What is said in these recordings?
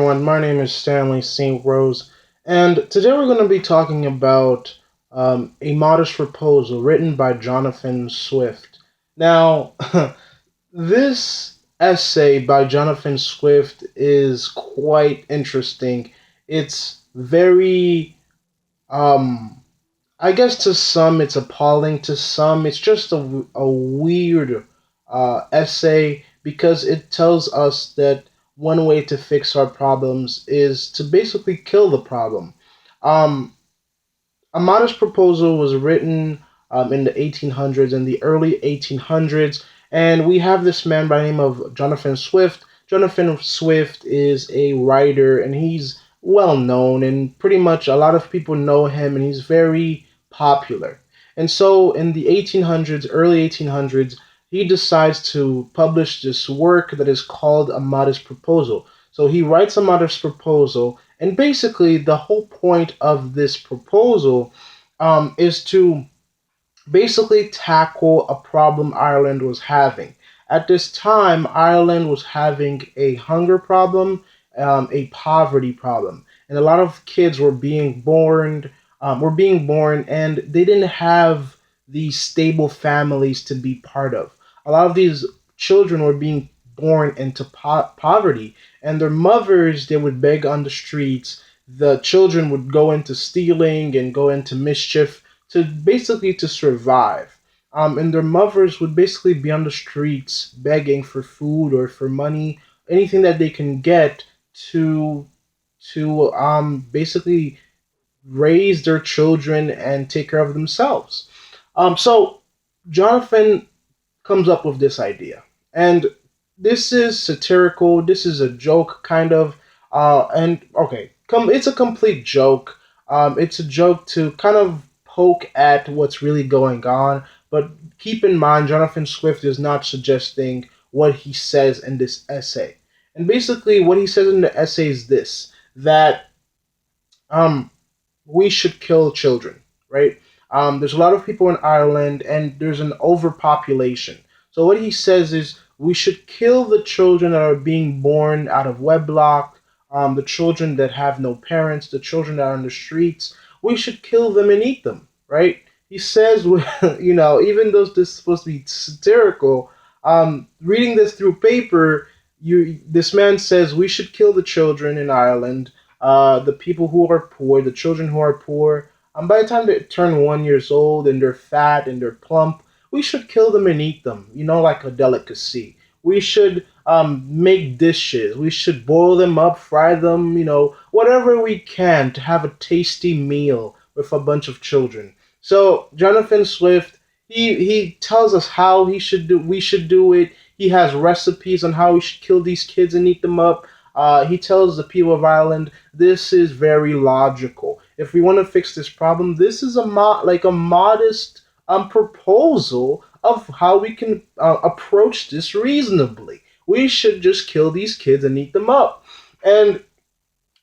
everyone. My name is Stanley St. Rose, and today we're going to be talking about A Modest Proposal written by Jonathan Swift. Now, this essay by Jonathan Swift is quite interesting. It's very, um, I guess to some it's appalling, to some it's just a weird essay because it tells us that one way to fix our problems is to basically kill the problem. Um, a Modest Proposal was written in the 1800s, in the early 1800s, and we have this man by the name of Jonathan Swift. Jonathan Swift is a writer, and he's well known, and pretty much a lot of people know him, and he's very popular. And so, in the 1800s, early 1800s, he decides to publish this work that is called A Modest Proposal. So he writes a modest proposal, and basically, the whole point of this proposal is to basically tackle a problem Ireland was having. At this time, Ireland was having a hunger problem, a poverty problem, and a lot of kids were being born, and they didn't have these stable families to be part of. A lot of these children were being born into poverty, and their mothers they would beg on the streets. The children would go into stealing and go into mischief to basically to survive. And their mothers would basically be on the streets begging for food or for money, anything that they can get to basically raise their children and take care of themselves. So Jonathan comes up with this idea, and this is satirical. This is a joke, kind of. And okay, it's a complete joke. It's a joke to kind of poke at what's really going on. But keep in mind, Jonathan Swift is not suggesting what he says in this essay. And basically, what he says in the essay is this: that um, we should kill children, right? There's a lot of people in Ireland, and there's an overpopulation. So what he says is we should kill the children that are being born out of wedlock, the children that have no parents, the children that are on the streets. We should kill them and eat them, right? He says, even though this is supposed to be satirical, reading this through paper, this man says we should kill the children in Ireland, the people who are poor, the children who are poor. By the time they turn 1 years old and they're fat and they're plump, we should kill them and eat them, like a delicacy. We should make dishes. We should boil them up, fry them, whatever we can to have a tasty meal with a bunch of children. So Jonathan Swift, he tells us how we should do it. He has recipes on how we should kill these kids and eat them up. He tells the people of Ireland this is very logical. If we want to fix this problem, this is like a modest proposal of how we can approach this reasonably. We should just kill these kids and eat them up, and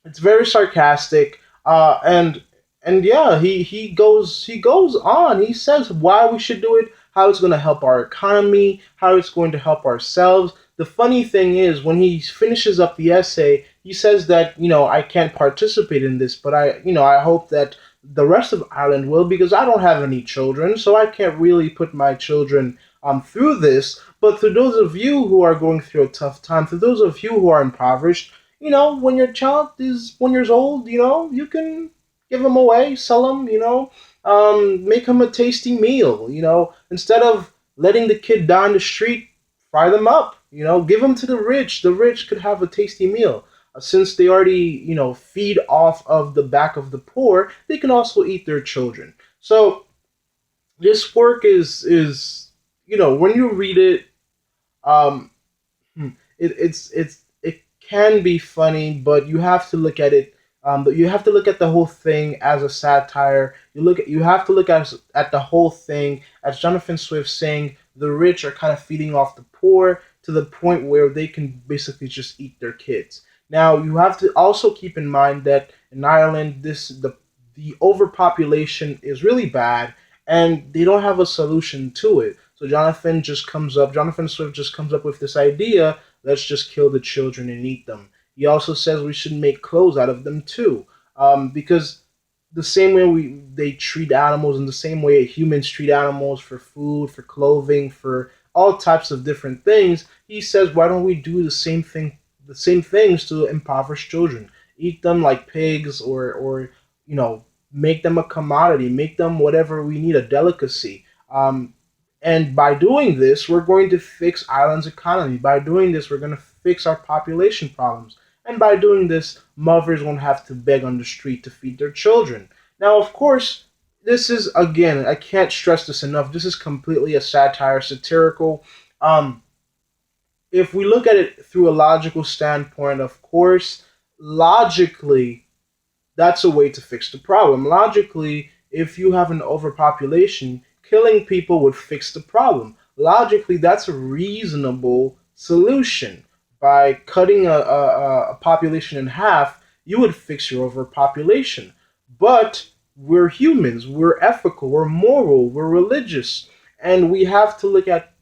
it's very sarcastic. And yeah, he goes on. He says why we should do it, how it's going to help our economy, how it's going to help ourselves. The funny thing is, when he finishes up the essay, he says that I can't participate in this, but I hope that the rest of Ireland will, because I don't have any children, so I can't really put my children through this. But for those of you who are going through a tough time, for those of you who are impoverished, when your child is 1 years old, you can give them away, sell them, make them a tasty meal, instead of letting the kid die on the street, fry them up, give them to the rich. The rich could have a tasty meal. Since they already, feed off of the back of the poor, they can also eat their children. So this work is when you read it, um, it can be funny, but you have to look at it. But you have to look at the whole thing as a satire. You have to look at the whole thing as Jonathan Swift saying the rich are kind of feeding off the poor to the point where they can basically just eat their kids. Now you have to also keep in mind that in Ireland, the overpopulation is really bad, and they don't have a solution to it. So Jonathan Swift just comes up with this idea: let's just kill the children and eat them. He also says we should make clothes out of them too, because the same way they treat animals, in the same way humans treat animals for food, for clothing, for all types of different things. He says, why don't we do the same things to impoverished children? Eat them like pigs, or make them a commodity, make them whatever we need, a delicacy. And by doing this, we're going to fix Ireland's economy. By doing this, we're going to fix our population problems. And by doing this, mothers won't have to beg on the street to feed their children. Now, of course, this is, again, I can't stress this enough. This is completely a satire, satirical. Um, if we look at it through a logical standpoint, of course, logically, that's a way to fix the problem. Logically, if you have an overpopulation, killing people would fix the problem. Logically, that's a reasonable solution. By cutting a population in half, you would fix your overpopulation. But we're humans, we're ethical, we're moral, we're religious, and we have to look at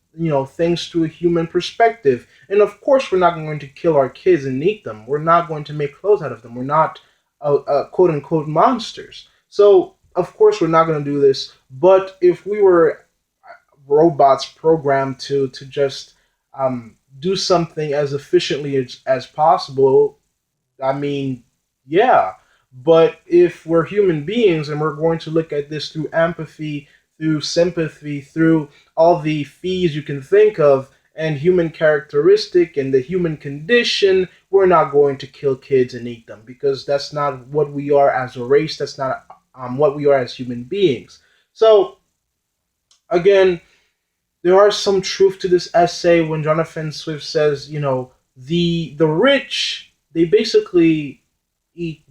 things through a human perspective. And of course, we're not going to kill our kids and eat them. We're not going to make clothes out of them. We're not quote unquote monsters. So of course we're not going to do this. But if we were robots programmed to just do something as efficiently as possible, I mean, yeah. But if we're human beings and we're going to look at this through empathy, through sympathy, through all the fees you can think of, and human characteristic and the human condition, we're not going to kill kids and eat them, because that's not what we are as a race. That's not what we are as human beings. So, again, there are some truth to this essay when Jonathan Swift says, the rich, they basically eat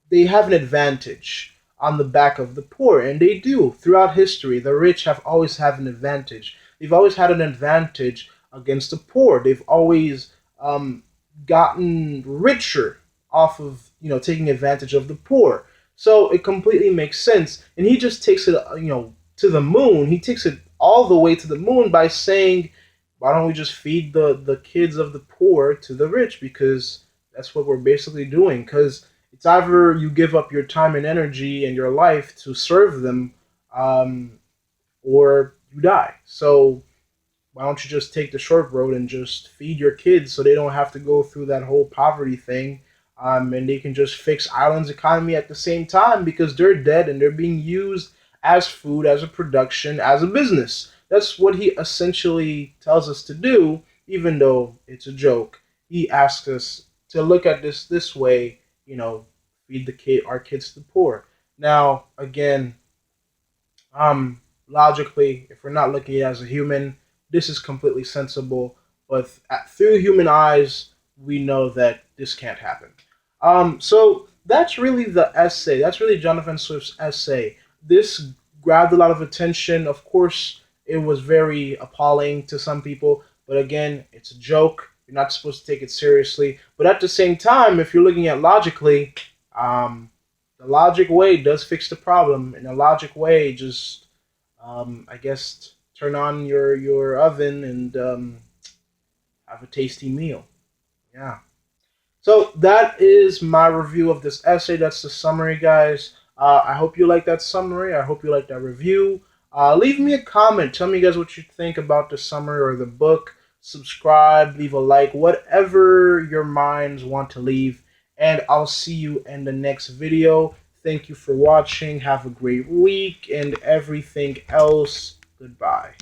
they have an advantage on the back of the poor, and they do throughout history. The rich have always had an advantage. They've always had an advantage against the poor. They've always gotten richer off of taking advantage of the poor. So it completely makes sense, and he just takes it to the moon. He takes it all the way to the moon by saying, why don't we just feed the kids of the poor to the rich? Because that's what we're basically doing. Because it's either you give up your time and energy and your life to serve them, or you die. So why don't you just take the short road and just feed your kids so they don't have to go through that whole poverty thing, and they can just fix Ireland's economy at the same time, because they're dead and they're being used as food, as a production, as a business. That's what he essentially tells us to do, even though it's a joke. He asks us to look at this way, feed our kids to the poor. Now, again, logically, if we're not looking at it as a human, this is completely sensible. But through human eyes, we know that this can't happen. So that's really the essay. That's really Jonathan Swift's essay. This grabbed a lot of attention. Of course, it was very appalling to some people. But again, it's a joke. You're not supposed to take it seriously. But at the same time, if you're looking at logically, the logic way does fix the problem. In a logic way, just I guess turn on your oven and have a tasty meal. Yeah. So that is my review of this essay. That's the summary, guys. I hope you like that summary. I hope you like that review. Leave me a comment. Tell me, guys, what you think about the summary or the book. Subscribe, leave a like, whatever your minds want to leave. And I'll see you in the next video. Thank you for watching. Have a great week and everything else. Goodbye.